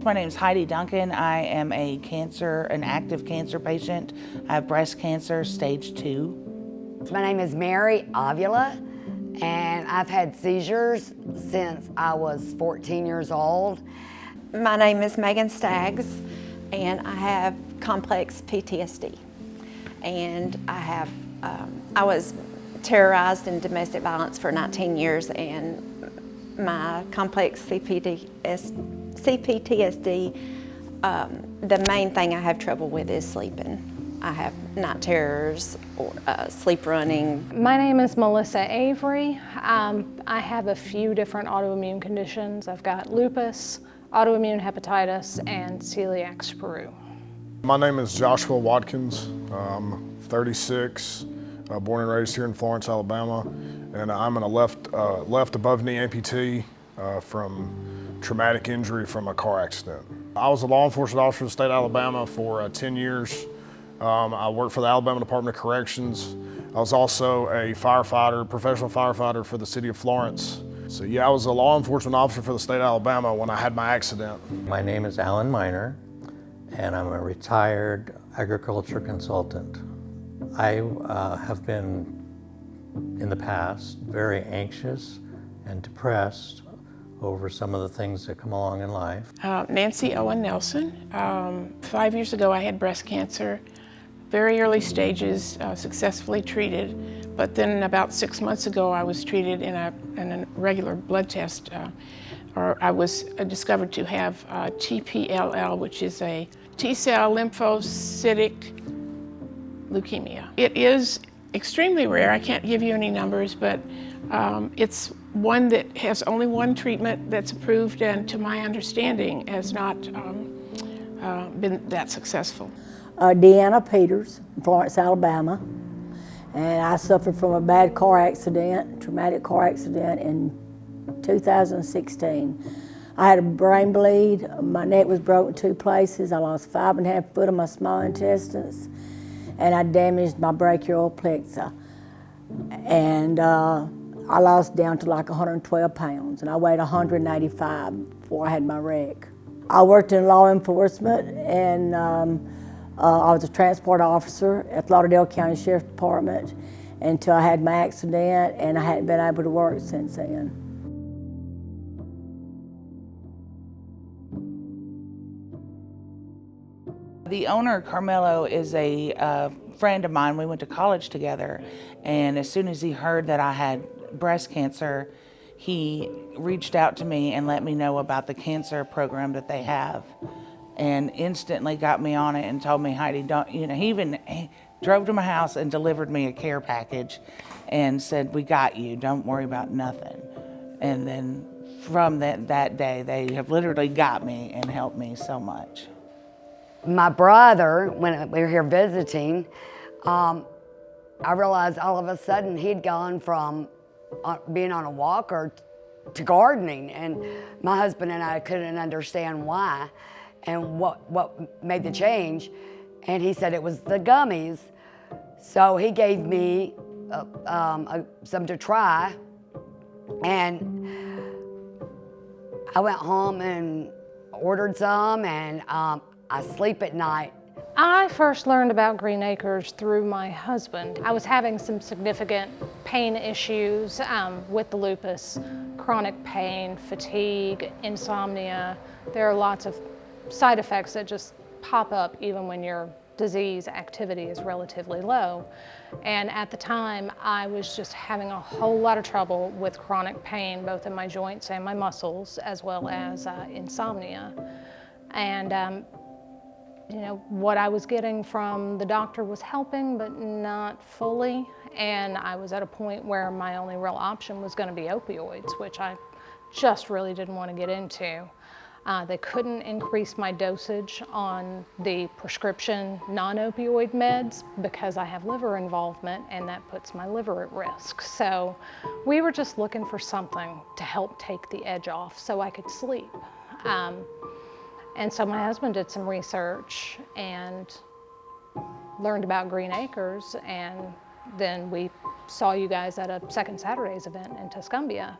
My name is Heidi Duncan. I am an active cancer patient. I have breast cancer, stage 2. My name is Mary Avila, and I've had seizures since I was 14 years old. My name is Megan Staggs, and I have complex PTSD. And I was terrorized in domestic violence for 19 years, and my complex CPTSD, the main thing I have trouble with is sleeping. I have night terrors or sleep running. My name is Melissa Avery. I have a few different autoimmune conditions. I've got lupus, autoimmune hepatitis, and celiac sperew. My name is Joshua Watkins. I'm 36, born and raised here in Florence, Alabama, and I'm a left above knee amputee from traumatic injury from a car accident. I was a law enforcement officer in the state of Alabama for 10 years. I worked for the Alabama Department of Corrections. I was also a firefighter, professional firefighter for the city of Florence. So yeah, I was a law enforcement officer for the state of Alabama when I had my accident. My name is Alan Miner, and I'm a retired agriculture consultant. I have been, in the past, very anxious and depressed over some of the things that come along in life. Nancy Owen Nelson. 5 years ago I had breast cancer, very early stages, successfully treated, but then about 6 months ago I was treated in a regular blood test, or I was discovered to have TPLL, which is a T-cell lymphocytic leukemia. It is extremely rare. I can't give you any numbers, but it's one that has only one treatment that's approved, and to my understanding has not been that successful. Deanna Peters, Florence, Alabama, and I suffered from a bad car accident, traumatic car accident in 2016. I had a brain bleed, my neck was broken 2 places, I lost 5.5 foot of my small intestines, and I damaged my brachial plexus. And I lost down to like 112 pounds, and I weighed 185 before I had my wreck. I worked in law enforcement, and I was a transport officer at Lauderdale County Sheriff's Department until I had my accident, and I hadn't been able to work since then. The owner, Carmelo, is a friend of mine. We went to college together, and as soon as he heard that I had breast cancer, he reached out to me and let me know about the cancer program that they have, and instantly got me on it and told me, Heidi, don't, he even drove to my house and delivered me a care package and said, we got you, don't worry about nothing. And then from that day, they have literally got me and helped me so much. My brother, when we were here visiting, I realized all of a sudden he'd gone from being on a walker to gardening, and my husband and I couldn't understand why and what made the change, and he said it was the gummies. So he gave me some to try, and I went home and ordered some, and I sleep at night. I first learned about Green Acres through my husband. I was having some significant pain issues with the lupus, chronic pain, fatigue, insomnia. There are lots of side effects that just pop up even when your disease activity is relatively low. And at the time, I was just having a whole lot of trouble with chronic pain, both in my joints and my muscles, as well as insomnia. And what I was getting from the doctor was helping, but not fully. And I was at a point where my only real option was going to be opioids, which I just really didn't want to get into. They couldn't increase my dosage on the prescription non-opioid meds because I have liver involvement, and that puts my liver at risk. So we were just looking for something to help take the edge off so I could sleep. And so my husband did some research and learned about Green Acres, and then we saw you guys at a Second Saturdays event in Tuscumbia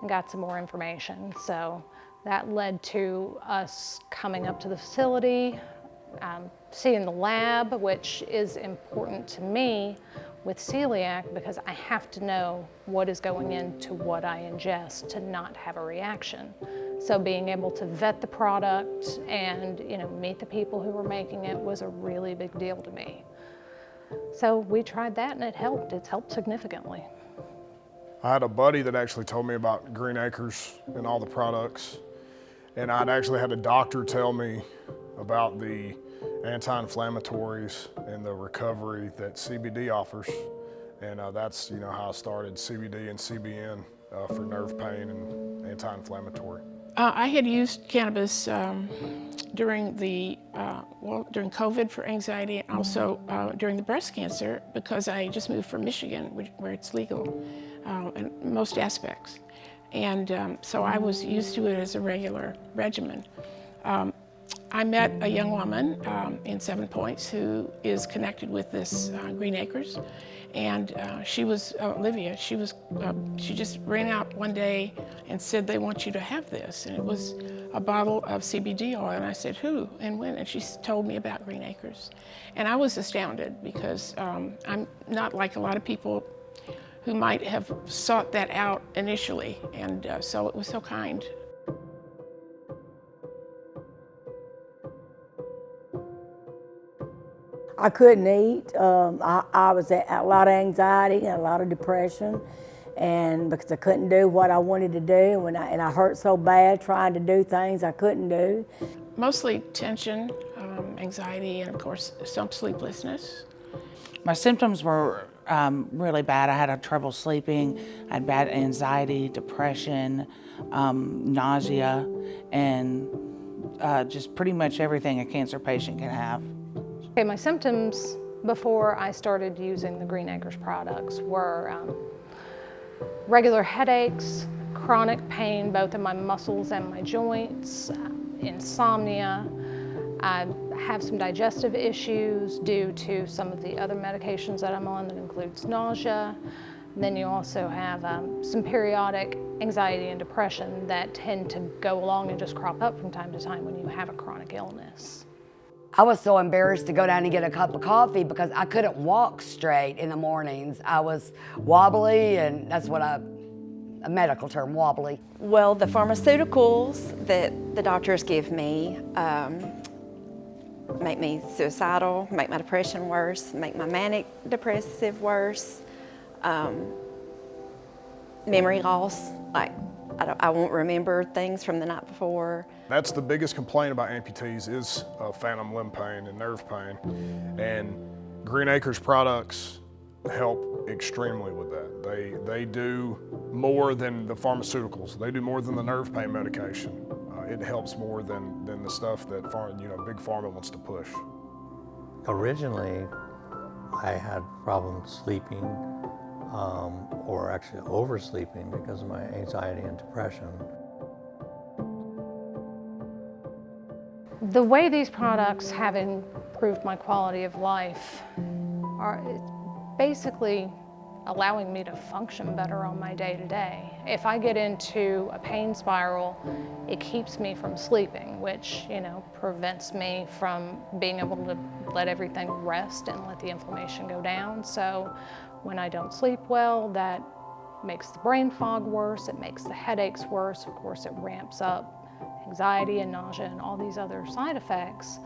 and got some more information. So that led to us coming up to the facility, seeing the lab, which is important to me with celiac because I have to know what is going into what I ingest to not have a reaction. So being able to vet the product and meet the people who were making it was a really big deal to me. So we tried that and it helped. It's helped significantly. I had a buddy that actually told me about Green Acres and all the products. And I'd actually had a doctor tell me about the anti-inflammatories and the recovery that CBD offers. And that's how I started CBD and CBN for nerve pain and anti-inflammatory. I had used cannabis during during COVID for anxiety, and also during the breast cancer because I just moved from Michigan, where it's legal in most aspects. And so I was used to it as a regular regimen. I met a young woman in Seven Points who is connected with this Green Acres, and she was Olivia. She just ran out one day and said, "They want you to have this," and it was a bottle of CBD oil. And I said, "Who and when?" And she told me about Green Acres, and I was astounded because I'm not like a lot of people who might have sought that out initially, and so it was so kind. I couldn't eat. I was at a lot of anxiety and a lot of depression, and because I couldn't do what I wanted to do, and I hurt so bad trying to do things I couldn't do. Mostly tension, anxiety, and of course some sleeplessness. My symptoms were really bad. I had trouble sleeping. I had bad anxiety, depression, nausea, and just pretty much everything a cancer patient can have. Okay, my symptoms before I started using the Green Acres products were regular headaches, chronic pain both in my muscles and my joints, insomnia. I have some digestive issues due to some of the other medications that I'm on that includes nausea. And then you also have some periodic anxiety and depression that tend to go along and just crop up from time to time when you have a chronic illness. I was so embarrassed to go down and get a cup of coffee because I couldn't walk straight in the mornings. I was wobbly, and that's what a medical term, wobbly. Well, the pharmaceuticals that the doctors give me make me suicidal, make my depression worse, make my manic depressive worse, memory loss, like I won't remember things from the night before. That's the biggest complaint about amputees is phantom limb pain and nerve pain. And Green Acres products help extremely with that. They do more than the pharmaceuticals. They do more than the nerve pain medication. It helps more than the stuff that Big Pharma wants to push. Originally, I had problems sleeping, or actually oversleeping because of my anxiety and depression. The way these products have improved my quality of life are basically allowing me to function better on my day-to-day. If I get into a pain spiral, it keeps me from sleeping, which, prevents me from being able to let everything rest and let the inflammation go down. So when I don't sleep well, that makes the brain fog worse, it makes the headaches worse, of course it ramps up anxiety and nausea and all these other side effects.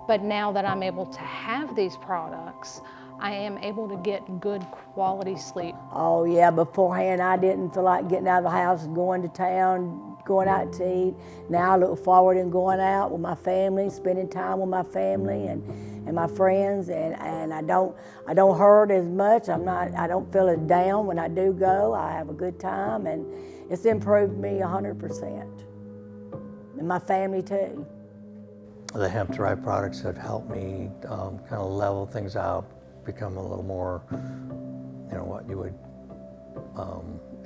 But now that I'm able to have these products, I am able to get good quality sleep. Oh yeah, beforehand I didn't feel like getting out of the house and going to town, going out to eat. Now I look forward to going out with my family, spending time with my family and my friends, and I don't hurt as much. I don't feel as down when I do go. I have a good time, and it's improved me 100%. And my family too. The hemp-derived products have helped me kind of level things out, become a little more, what you would,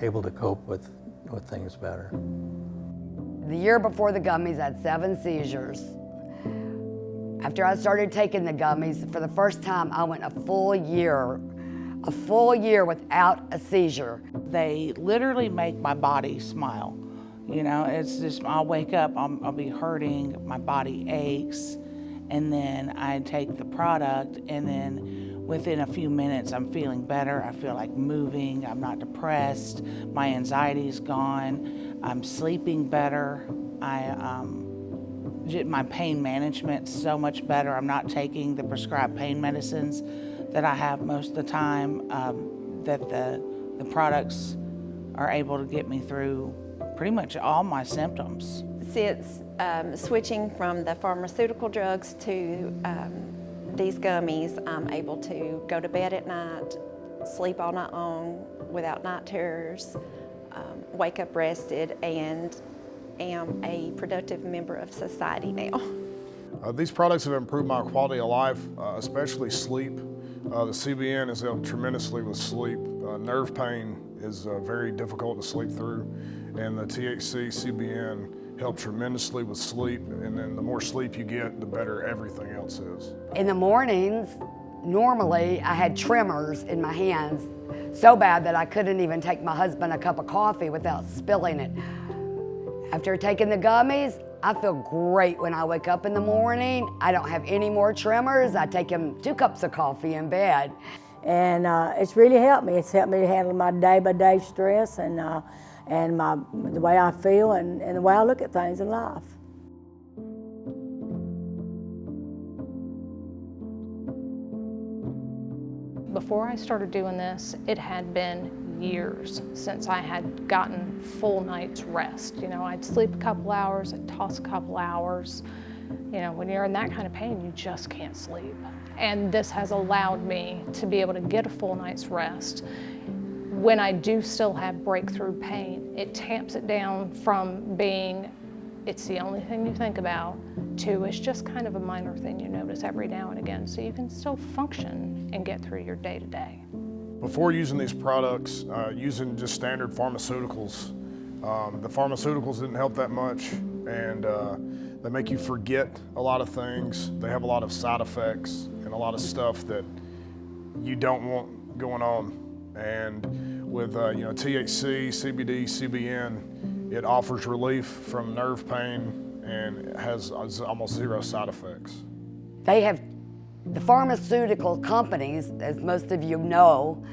able to cope with things better. The year before the gummies, I had 7 seizures. After I started taking the gummies, for the first time, I went a full year without a seizure. They literally make my body smile. You know, it's just, I'll wake up, I'll be hurting, my body aches, and then I take the product, and then within a few minutes, I'm feeling better. I feel like moving, I'm not depressed, my anxiety's gone, I'm sleeping better. My pain management's so much better. I'm not taking the prescribed pain medicines that I have most of the time, that the products are able to get me through pretty much all my symptoms. Since switching from the pharmaceutical drugs to these gummies, I'm able to go to bed at night, sleep all night long without night terrors, wake up rested, and am a productive member of society now. These products have improved my quality of life, especially sleep. The CBN has helped tremendously with sleep. Nerve pain is very difficult to sleep through, and the THC CBN help tremendously with sleep, and then the more sleep you get, the better everything else is. In the mornings, normally I had tremors in my hands so bad that I couldn't even take my husband a cup of coffee without spilling it. After taking the gummies, I feel great when I wake up in the morning. I don't have any more tremors. I take him 2 cups of coffee in bed. And it's really helped me. It's helped me to handle my day-by-day stress and the way I feel and the way I look at things in life. Before I started doing this, it had been years since I had gotten full night's rest. You know, I'd sleep a couple hours, I'd toss a couple hours. You know, when you're in that kind of pain, you just can't sleep. And this has allowed me to be able to get a full night's rest. When I do still have breakthrough pain, it tamps it down from being, it's the only thing you think about, to it's just kind of a minor thing you notice every now and again, so you can still function and get through your day-to-day. Before using these products, using just standard pharmaceuticals, the pharmaceuticals didn't help that much, and they make you forget a lot of things. They have a lot of side effects and a lot of stuff that you don't want going on. And with THC, CBD, CBN, it offers relief from nerve pain and it has almost 0 side effects. The pharmaceutical companies, as most of you know,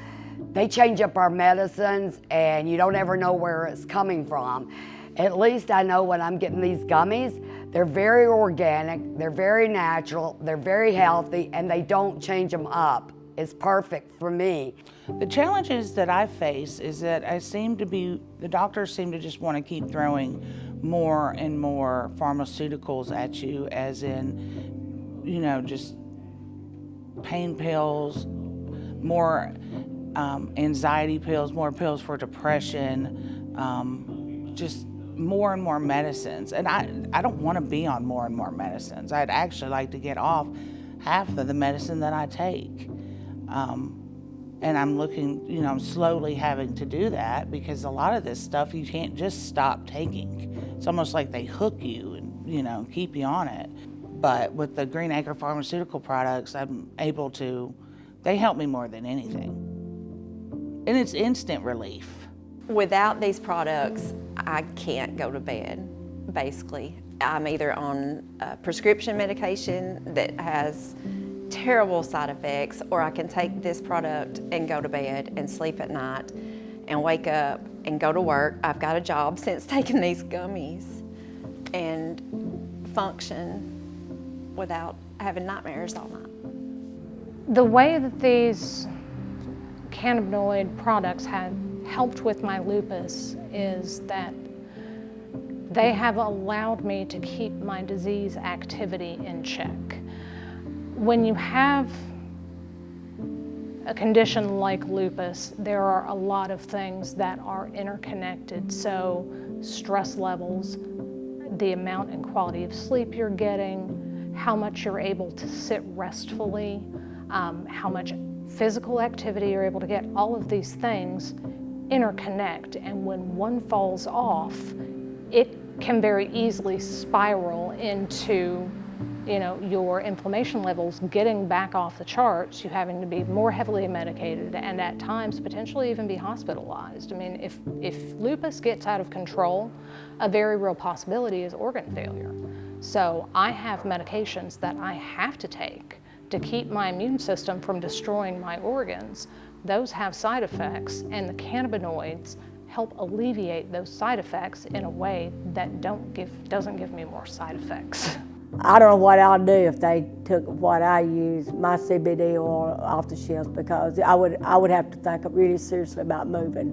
they change up our medicines and you don't ever know where it's coming from. At least I know when I'm getting these gummies, they're very organic, they're very natural, they're very healthy, and they don't change them up. It's perfect for me. The challenges that I face is that the doctors seem to just want to keep throwing more and more pharmaceuticals at you, as in, just pain pills, more anxiety pills, more pills for depression, just more and more medicines. And I don't want to be on more and more medicines. I'd actually like to get off half of the medicine that I take. And I'm looking, I'm slowly having to do that because a lot of this stuff you can't just stop taking. It's almost like they hook you and, keep you on it. But with the Green Acre pharmaceutical products, I'm able to, they help me more than anything. And it's instant relief. Without these products, I can't go to bed, basically. I'm either on prescription medication that has terrible side effects, or I can take this product and go to bed and sleep at night and wake up and go to work. I've got a job since taking these gummies and function without having nightmares all night. The way that these cannabinoid products have helped with my lupus is that they have allowed me to keep my disease activity in check. When you have a condition like lupus, there are a lot of things that are interconnected. So stress levels, the amount and quality of sleep you're getting, how much you're able to sit restfully, how much physical activity you're able to get, all of these things interconnect. And when one falls off, it can very easily spiral into, you know, your inflammation levels getting back off the charts, you having to be more heavily medicated, and at times potentially even be hospitalized. I mean, if lupus gets out of control, a very real possibility is organ failure. So I have medications that I have to take to keep my immune system from destroying my organs. Those have side effects, and the cannabinoids help alleviate those side effects in a way that doesn't give me more side effects. I don't know what I'll do if they took what I use, my CBD oil, off the shelves, because I would have to think really seriously about moving.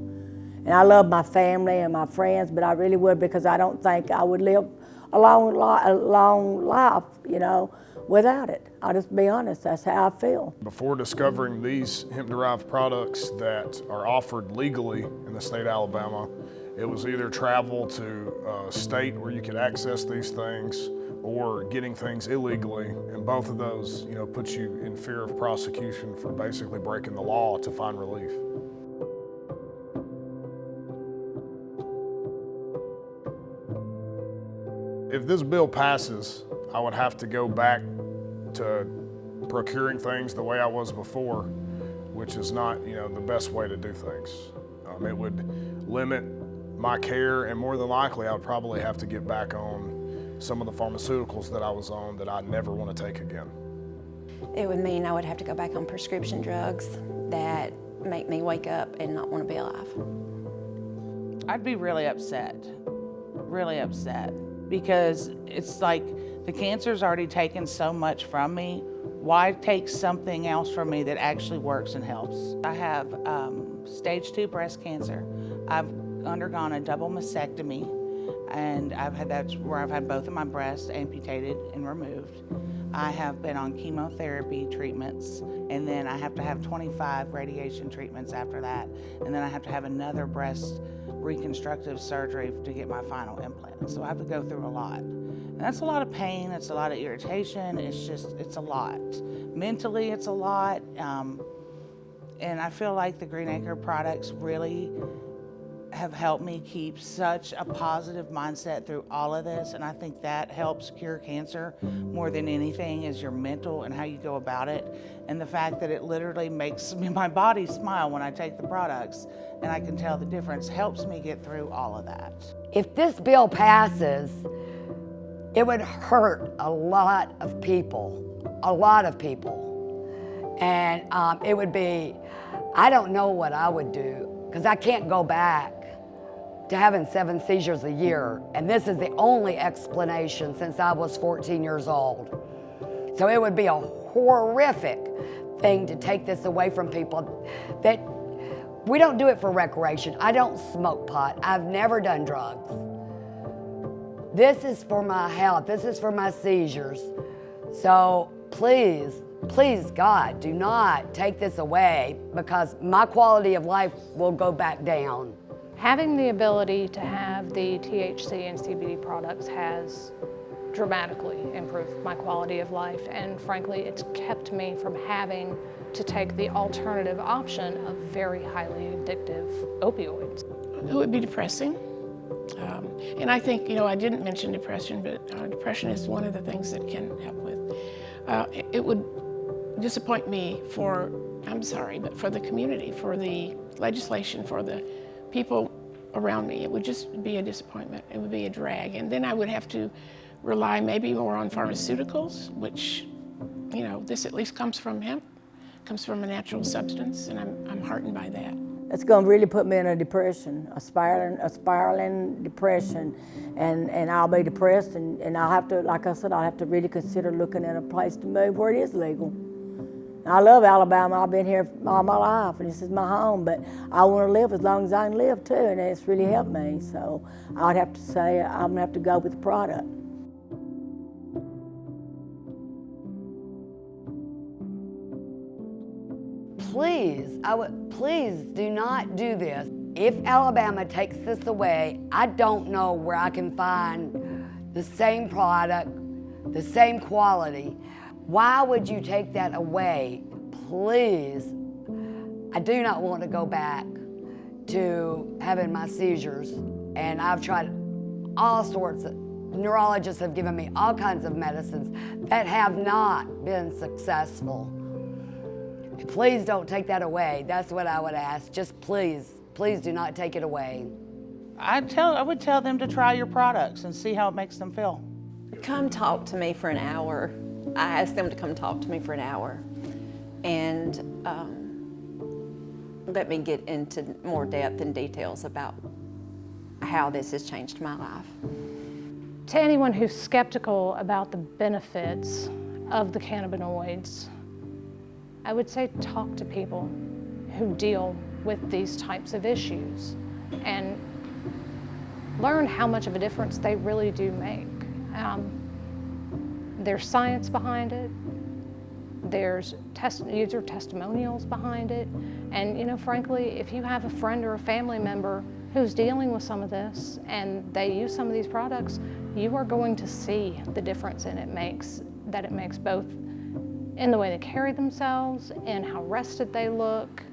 And I love my family and my friends, but I really would, because I don't think I would live a long life, you know, without it. I'll just be honest, that's how I feel. Before discovering these hemp-derived products that are offered legally in the state of Alabama, it was either travel to a state where you could access these things or getting things illegally, and both of those, you know, put you in fear of prosecution for basically breaking the law to find relief. If this bill passes, I would have to go back to procuring things the way I was before, which is not, you know, the best way to do things. It would limit my care, and more than likely I would probably have to get back on some of the pharmaceuticals that I was on that I never want to take again. It would mean I would have to go back on prescription drugs that make me wake up and not want to be alive. I'd be really upset, because it's like the cancer's already taken so much from me. Why take something else from me that actually works and helps? I have stage 2 breast cancer. I've undergone a double mastectomy, and that's where I've had both of my breasts amputated and removed. I have been on chemotherapy treatments, and then I have to have 25 radiation treatments after that, and then I have to have another breast reconstructive surgery to get my final implant. So I have to go through a lot. And that's a lot of pain, it's a lot of irritation, it's a lot. Mentally, it's a lot, and I feel like the Green Acre products really have helped me keep such a positive mindset through all of this, and I think that helps cure cancer more than anything, is your mental and how you go about it, and the fact that it literally makes my body smile when I take the products, and I can tell the difference, helps me get through all of that. If this bill passes, it would hurt a lot of people, and it would be, I don't know what I would do, because I can't go back to having 7 seizures a year, and this is the only explanation since I was 14 years old. So it would be a horrific thing to take this away from people. That we don't do it for recreation. I don't smoke pot. I've never done drugs. This is for my health. This is for my seizures. So please, please, God, do not take this away, because my quality of life will go back down. Having the ability to have the THC and CBD products has dramatically improved my quality of life, and frankly, it's kept me from having to take the alternative option of very highly addictive opioids. It would be depressing. And I think, you know, I didn't mention depression, but depression is one of the things that can help with. It would disappoint me for the community, for the legislation, for the people around me. It would just be a disappointment. It would be a drag. And then I would have to rely maybe more on pharmaceuticals, which, you know, this at least comes from hemp, comes from a natural substance, and I'm heartened by that. It's going to really put me in a depression, a spiraling depression, and I'll be depressed, and I'll have to, like I said, I'll have to really consider looking at a place to move where it is legal. I love Alabama. I've been here all my life, and this is my home, but I want to live as long as I can live too, and it's really helped me. So I'd have to say I'm going to have to go with the product. Please do not do this. If Alabama takes this away, I don't know where I can find the same product, the same quality. Why would you take that away? Please. I do not want to go back to having my seizures, and I've tried all sorts of, neurologists have given me all kinds of medicines that have not been successful. Please don't take that away. That's what I would ask. Just please do not take it away. I would tell them to try your products and see how it makes them feel. Come talk to me for an hour. I asked them to come talk to me for an hour and let me get into more depth and details about how this has changed my life. To anyone who's skeptical about the benefits of the cannabinoids, I would say talk to people who deal with these types of issues and learn how much of a difference they really do make. There's science behind it. There's user testimonials behind it. And you know, frankly, if you have a friend or a family member who's dealing with some of this and they use some of these products, you are going to see the difference it makes both in the way they carry themselves, in how rested they look,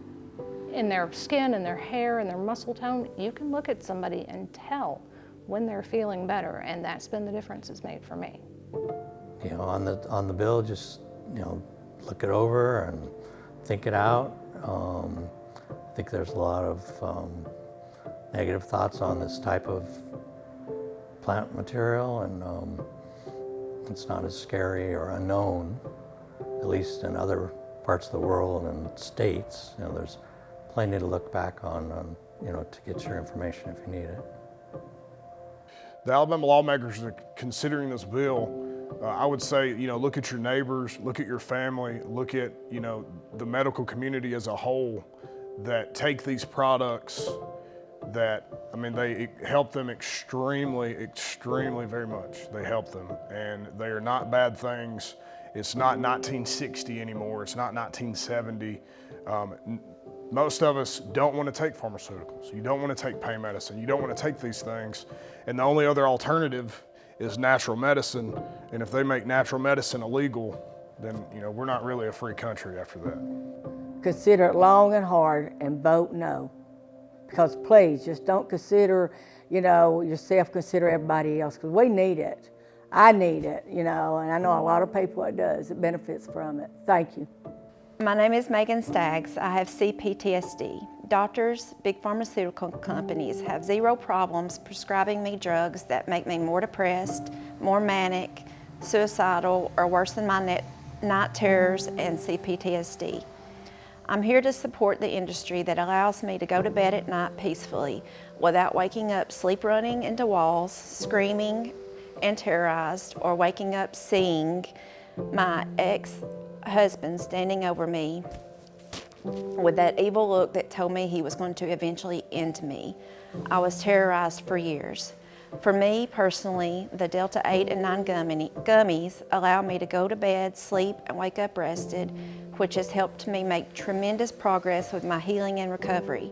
in their skin and their hair and their muscle tone. You can look at somebody and tell when they're feeling better, and that's been the difference it's made for me. You know, on the bill, just, you know, look it over and think it out. I think there's a lot of negative thoughts on this type of plant material, and it's not as scary or unknown, at least in other parts of the world and states. You know, there's plenty to look back on, you know, to get your information if you need it. The Alabama lawmakers are considering this bill. I would say, you know, look at your neighbors, look at your family, look at, you know, the medical community as a whole that take these products that, I mean, they help them extremely, very much. They help them, and they are not bad things. It's not 1960 anymore. It's not 1970. Most of us don't want to take pharmaceuticals. You don't want to take pain medicine. You don't want to take these things. And the only other alternative is natural medicine. And if they make natural medicine illegal, then, you know, we're not really a free country after that. Consider it long and hard and vote no. Because please, just don't consider, you know, yourself, consider everybody else, because we need it. I need it, you know, and I know a lot of people it does. It benefits from it. Thank you. My name is Megan Staggs. I have CPTSD. Doctors, big pharmaceutical companies have zero problems prescribing me drugs that make me more depressed, more manic, suicidal, or worse than my night terrors and CPTSD. I'm here to support the industry that allows me to go to bed at night peacefully without waking up sleep running into walls, screaming and terrorized, or waking up seeing my ex-husband standing over me with that evil look that told me he was going to eventually end me. I was terrorized for years. For me personally, the Delta 8 and 9 gummies allow me to go to bed, sleep, and wake up rested, which has helped me make tremendous progress with my healing and recovery.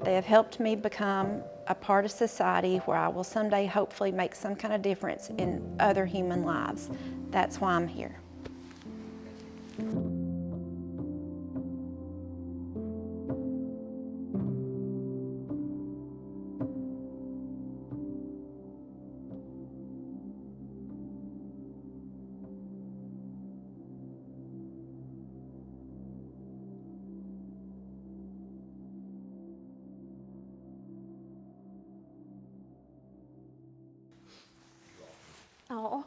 They have helped me become a part of society where I will someday hopefully make some kind of difference in other human lives. That's why I'm here. Oh.